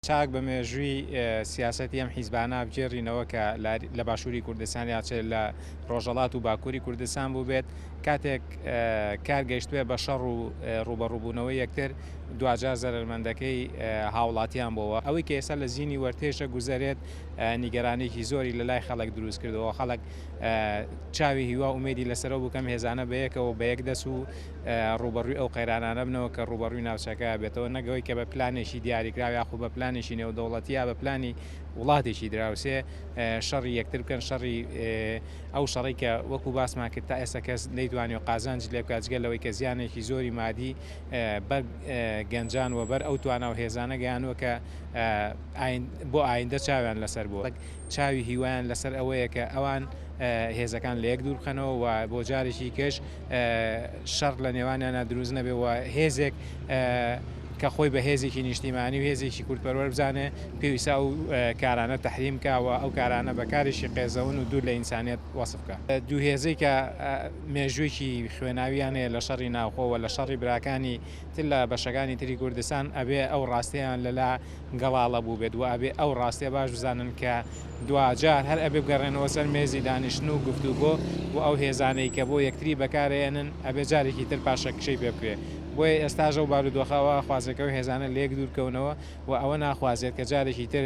چاک بە مێژووی سیاسەتی ئەم حیزبانە بجێڕینەوە کە لە باشووری کوردستان یاچێت لە ڕۆژەڵات و باکووری کوردستان بوو بێت کاتێک کار گەیشتوێ بە شەڕ و ڕوبەڕووبوونەوەی یەکتر دوجار زەرمەندەکەی هاوڵاتیان بۆەوە ئەوەی کە ئێستا لە زیینی وەرتێشە گوزارێت نیگەرانێکی زۆری لە لای خەڵک دروست کردەوە خەڵک چاوی هیوا ومێدی لەسەرەوە بکەم هێزانە بەیەکەوە بە یەک دەست و ڕوبەڕووی ئەو قەیرانانە بنەوە کە ڕوبەڕووی ناوچەکە بێتەوە نەگەوەی کە بە پلانێکی دیاریکراوی یاخو بە پلانێکی نێودەوڵەتی یا بە پلانی وڵاتێکی دراوسێ شەڕی یەکتر بکەن شەڕی ئەو شەڕی کە وەکو باسمان کرد تا ئێستا کەس نەیتوانێت قازانج لێ بکات جگەلەوەی کە زیانێکی زۆری مادی بەر گەنجان و بەر ئەو توانە و هێزانە گەیانوە کە بۆ ئایندە چاویان لەسەر بووە چاوی هیوایان لەسەر ئەوەیە کە ئەوان هێزەکان لە یەک دوور بخەنەوە و بۆ جارێکی کەش شەڕ لە نێوانیانە دروست نەبێ و هێزێک کە خۆی بە هێزێکی نیشتیمانی و هێزێکی کورتپەروەر بزانێ پێویستە ئەو کارانە تەحریم کاوە ئەو کارانە بەکارێکی قێزەون و دوور لە ئینسانیت وەسف بکە دوو هێزەی کە مێژوویکی خوێناویان هەیە لە شەڕی ناوخۆوە لە شەڕی براکانی تر لە بەشەکانی تری کوردستان ئەبێ ئەو ڕاستیان لەلا گەڵاڵە بوو بێت و ئەبێ ئەو ڕاستیە باش بزانن کە دوجار هەر ئەبێ بگەڕێنەوە سەر مێزی دانیشتن و گفتوگۆ و ئەو هێزانەی کە بۆ یەکتری بەکارێنن ئەبێ جارێکی تر پاشە کشەی پێ بکرێ بۆیە ئێستاژە و بارودۆخەوە خوازەکەەوە هێزانە لێک دوورکەونەوە و ئەوە ناخوازێت کە جارێکی تر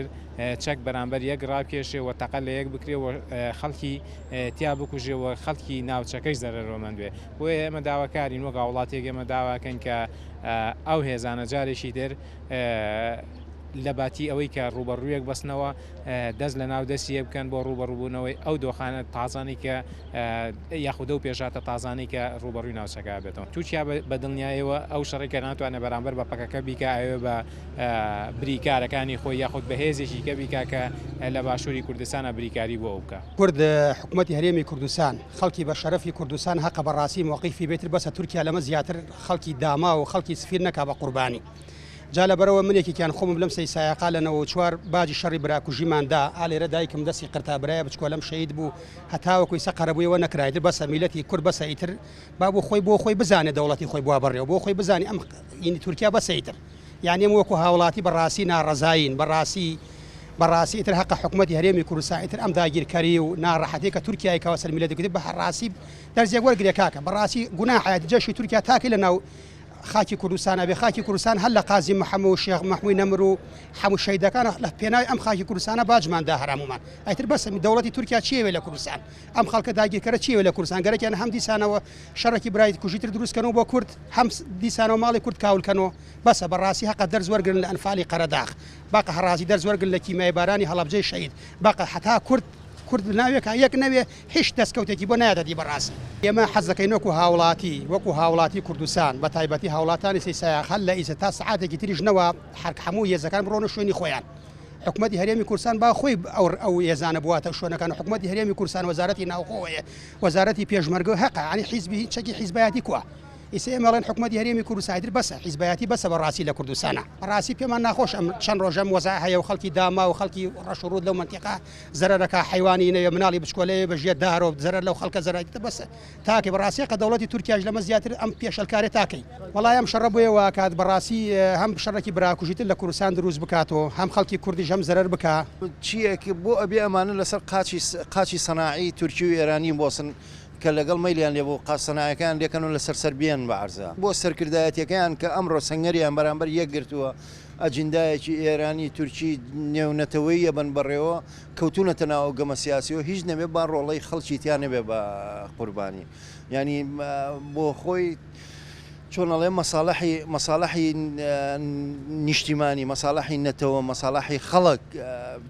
چەک بەرامبەر یەک ڕاکێشێەوە تەقە لە یەک بکرێەوە خەڵکی تیا بکوژێەوە خەڵکی ناوچەکەی زەرەرۆمەند بێ بۆیە ئێمە داواکارین وەک وڵاتێک ئێمە داواکەن کە ئەو هێزانە جارێکی تر لە باتی ئەوەی کە ڕوبەڕوویەک بەستنەوە دەست لە ناو دەستیە بکەن بۆ ڕوبەڕووبوونەوەی ئەو دۆخانە تازانی کە یاخودە و پێشاتە تازانی کە ڕوبەڕووی ناوچەکە بێتەوە تووچیا بە دڵنیایەوە ئەو شەڕێکە ناتوانێت بەرامبەر بە پەکەکە بیکە ئەوێ بە بریکارەکانی خۆی یاخود بە هێزێکی کە بیکا کە لە باشووری کوردستانە بریکاری بۆ بکە کورد حکوومەتی هەرێمی کوردستان خەڵکی بە شەرەفی کوردستان هەقە بەڕاستی موقیفی بێتر بەسە تورکیا لەمە زیاتر خەڵکی داما و خەڵکی سفیر نەکا بە قوربانی جا لەبەرەوە منێکیان خۆم لەم سەی سایقا لەنەوە چوار باجی شەڕی براکوژیماندا ئالێرە دایکم دەستی قرتابرایە بچکۆ لەم شەید بوو هەتاوەکوی سەقەرەبوویەوە نەکرایتر بەسە میلەتی کورد بەسە ئیتر با بۆ خۆی بزانێت دەوڵەتی خۆی بوا بڕێەوە بۆ خۆی بزانانی ئەم یعنی تورکیا بەسەیتر یعنی ئەم وەکو هاوڵاتی بەڕاستی ناڕەزاین بەڕاستی ئیتر حەقە حکوومەتی هەرێمی کوردستان ئیتر ئەم داگیرکاری و ناڕەحەتی کە تورکیای کەوە سەر میلەتی بە ڕاستی دەرزێک وەرگێ کاکە بەڕاستی گوناحایەت جەشی تورکیا تاکی لەناو خاکی کوردستانە بێ خاکی کوردستان هەر لە قازی محەممەد و شێخ مەحمووی نەمر و هەموو شەیدەکان لە پێناوی ئەم خاکی کوردستانە باجماندا هەرامومان ئەیتر بەس دەوڵەتی تورکیا چیوێ لە کوردستان ئەم خەڵکە داگیرکەرە چیوێ لە کوردستان گەرەکیان هەم دیسانەوە شەڕێکی برای کوژیتر دروستکەنەوە بۆ کورد هەم دیسانەوە ماڵی کورد کاولکەنەوە بەسە بەڕاستی حەقە دەرز وەرگن لە ئەنفالی قەرەداغ باقە هەڕازی دەرز وەرگن لە کیمای بارانی هەڵەبجەی شەید باقە حتا کورد ناوێک یەک نەوێ هیچ دەستکەوتێکی بۆ نایدەدی بەڕاست ئێمە حەز دەکەین وەکو هاوڵاتی کوردستان بە تایبەتی هاوڵاتانی سەیسایە هەل لە ئیزە تا سعاتێکی تریژنەوە حرک هەموو هێزەکان بڕۆنە شوێنی خۆیان حکوومەتی هەرێمی کوردستان با خۆی ئەو هێزانە بواتە شوێنەکان حکوومەتی هەرێمی کوردستان وەزارەتی ناوخۆیە وەزارەتی پێشمەرگە حەقە عنی حیزبی چەکی حیزبایەتی کووە ئێمەڵێن حکوومەتی هەرێمی کوردستان بەسە حیزبایەتی بەسە بەڕاستی لە کوردستانە ڕاستی پێمان ناخۆش ئەم چەند ڕۆژەم وەزای هەیە و خەڵکی داما و خەڵکی ڕەشڕود لەو منتیقا زەرەرەکە حیوانی نەوێ مناڵی بچکۆلەیە بەژێ دارۆ زەرەر لەو خەڵکە زەرایتە بەسە تاکە بەڕاستی کە دەوڵەتی تورکیاش لەمە زیاتر ئەم پێشەلکارێ تاکەی وەڵای ئەم شەڕە بوویەوە کات بەڕاستی هەم شەڕێکی براکوژیتر لە کوردستان دروست بکاتەوە هەم خەڵکی کوردیش هەم زەرەر بکە چیەکی بۆ ئەبێ ئەمانە لەسەر قاچی سەناعی تورکی و ئێرانی بۆسن کە لەگەڵ مەیلیان لێ بۆ قاسەنایەکان لێکەن و لەسەر سەربیان بە عەرزە بۆ سەرکردایەتەکەیان کە ئەمڕۆ سەنگەریان بەرامبەر یەک گرتووە ئەجندایەکی ئێرانی تورکی نێونەتەوەیە بن بەڕێوە کەوتونەتە ناو گەمە سیاسیەوە هیچ نەبێ با ڕۆڵەی خەڵکی تیان نەبێ بە قوربانی ینی بۆ خۆی چۆنەڵێ مەساڵحی نیشتیمانی مەساڵحی نەتەوە مەساڵحی خەڵک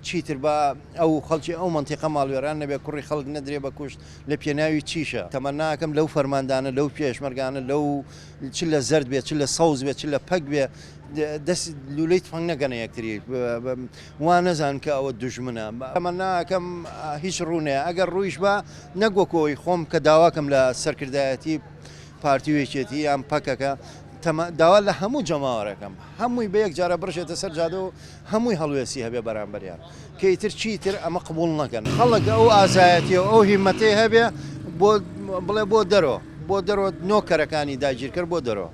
چیتر بە ئەو خەڵکی ئەو منتیقە ماڵوێران نەبێ کوڕی خەڵک نەدرێ بە کوشت لە پێناوی چیشە تەمەناکەم لەو فەرماندانە لەو پێشمەرگانە لەو چ لە زەرد بێت چ لە سەوز بێت چ لە پەک بێ دەست لولەی تفەنگ نەگەنە یەکتری وان نەزان کە ئەوە دوژمنە تەمەناکەم هیچ ڕوونەیە ئەگەر ڕوویش بە نەگوەکەوەی خۆم کە داواکەم لە سەرکردایەتی پارتیوێکێتی یان پەکەکە داوا لە هەموو جەماوەڕەکەم هەمووی بە یەک جارە بڕشێتە سەر جادە و هەمووی هەڵوێسی هەبێ بەرامبەریان کە ئیتر چیتر ئەمە قبوڵ نەکەن خەڵک ئەو ئازایەتی و ئەو هیمەتەی هەبێ بۆ بڵێ بۆ دەرەوە نۆکەرەکانی داگیرکرد بۆ دەرەوە